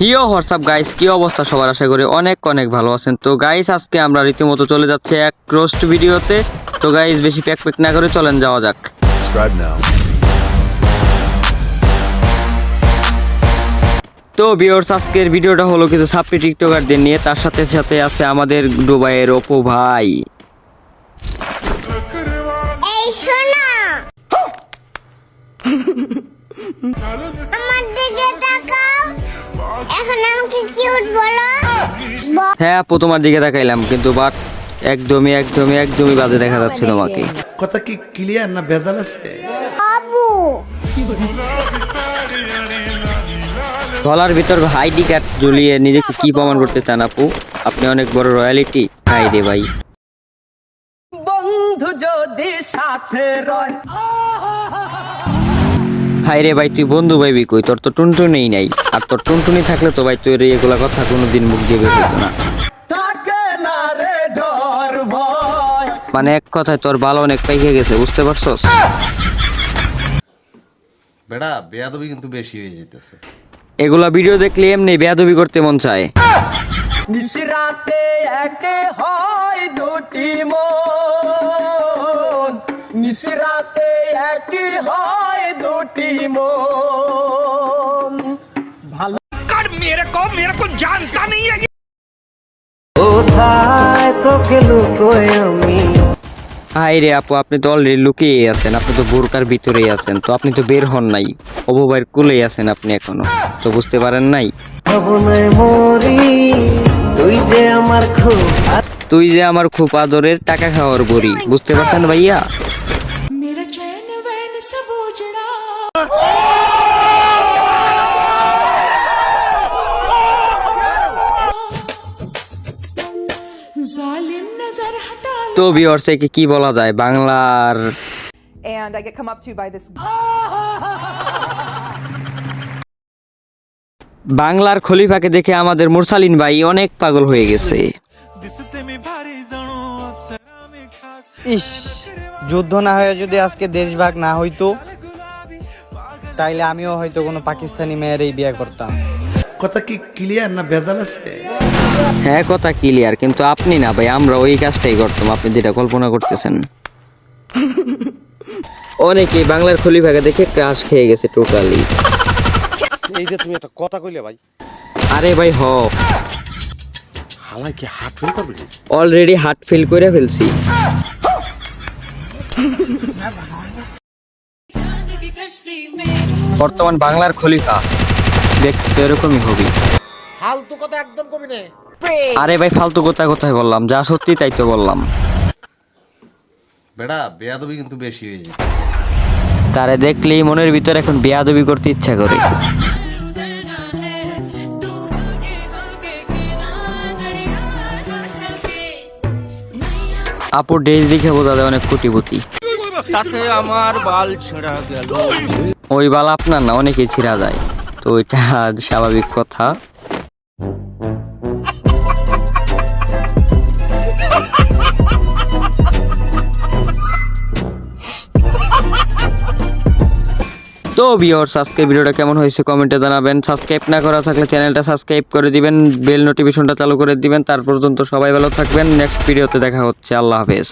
হিও WhatsApp guys, কি অবস্থা সবার? আশা করি অনেক অনেক ভালো আছেন। তো গাইস আজকে আমরা রীতিমতো চলে যাচ্ছি এক রোস্ট ভিডিওতে। তো গাইস বেশি প্যাক না করে চলেন যাওয়া যাক। তো ভিউয়ার্স, আজকের ভিডিওটা হলো কিছু সাপ্লি টিকটকারদের নিয়ে, তার সাথে সাথে আছে আমাদের দুবাইয়ের অপু ভাই। এই শোনা আমার দিকে তাকাও, এখন আমাকে কিউট বলো। হ্যাঁ আপু, তোমার দিকে তাকাইলাম, কিন্তু বাট একদমই বাজে দেখা যাচ্ছে তোমাকে। কথা কি ক্লিয়ার না ভেজাল আছে? বাবু গলার ভিতর আইডি কার্ড ঝুলিয়ে নিজেকে কি প্রমাণ করতে চান আপু? আপনি অনেক বড় রয়্যালিটি। হাই রে ভাই, বন্ধু যদি সাথে রয়। হাই রে ভাই, তুই বন্ধু ভাইবি কই? তোর তো টুনটুনি নাই, আর তোর টুনটুনি থাকলে তো ভাই তোর এগুলা কথা কোনোদিন মুখ দিয়ে বের হইতো না। থাকে না রে ডর ভয়। মানে এক কথায় তোর বাল অনেক পাইকে গেছে, বুঝতে পারছস? বেড়া বেয়াদবি কিন্তু বেশি হয়ে যেতেছে। এগুলা ভিডিও দেখলে এমনি বেয়াদবি করতে মন চায়। নিশিরাতে একে হয় দুটি মন, নিশিরাতে একে হয় দুটি মন। ভালো कर मेरे को जानता नहीं है। কোথায় তোকে লুকোয় আমি? হাই রে আপু, আপনি তো অলরেডি লুকিয়ে আছেন, আপনি তো বোরকার ভিতরেই আছেন, তো আপনি তো বের হন নাই, অবু ভাইয়ের কুলেই আছেন আপনি এখনো, তো বুঝতে পারেন নাই? ভাবনায় মরি, তুই যে আমার তুই যে আমার খুব আদরের টাকা খাওয়ার বড়ি, বুঝতে পারছেন ভাইয়া? मेरा चैन वैन सब उजड़ा। जालिम नजर हटा। তো ভিউয়ার্স, একে কি বলা যায় বাংলার? and I get come up to by this বাংলার খলিফাকে দেখে আমাদের মুরসালিন ভাই অনেক পাগল হয়ে গেছে। ইস, যুদ্ধ না হয়ে যদি আজকে দেশভাগ না হইতো, তাইলে আমিও হয়তো কোনো পাকিস্তানি মেয়েরই বিয়ে করতাম। কথা কি ক্লিয়ার না ভেজাল আছে? হ্যাঁ কথা ক্লিয়ার, কিন্তু আপনি না ভাই, আমরা ওই কাজটাই করতাম আপনি যেটা কল্পনা করতেছেন। অনেকে বাংলার খলিফাকে দেখে ক্রাশ খেয়ে গেছে টোটালি। এই যে তুমি একটা কথা কইলে ভাই, আরে ভাই হ, হালাই কি হাত ফেল করবে? অলরেডি হার্ট ফিল করে ফেলছি। বর্তমান বাংলার খলিফা দেখতে এরকমই হবি। ফালতু কথা একদম কবি না। আরে ভাই ফালতু কথা কোথায় বললাম, যা সত্যি তাই তো বললাম। বেড়া বেয়াদবি কিন্তু বেশি হয়ে যেতেছে। তারে দেখলেই মনের ভিতর এখন বেয়াদবি করতে ইচ্ছা করে। আপুর ড্রেস দেখে বোঝা যায় অনেক কোটিপতি। সাথে আমার বাল ছেঁড়া গেল। ওই বাল আপনার না, অনেকেই ছিঁড়া যায়, তো এটা স্বাভাবিক কথা। তো ভিউয়ার্স, আজকের ভিডিওটা কেমন হয়েছে কমেন্টে জানাবেন। সাবস্ক্রাইব না করা থাকলে চ্যানেলটা সাবস্ক্রাইব করে দিবেন, বেল নোটিফিকেশনটা চালু করে দিবেন। তার পর্যন্ত সবাই ভালো থাকবেন, নেক্সট ভিডিওতে দেখা হচ্ছে। আল্লাহ হাফেজ।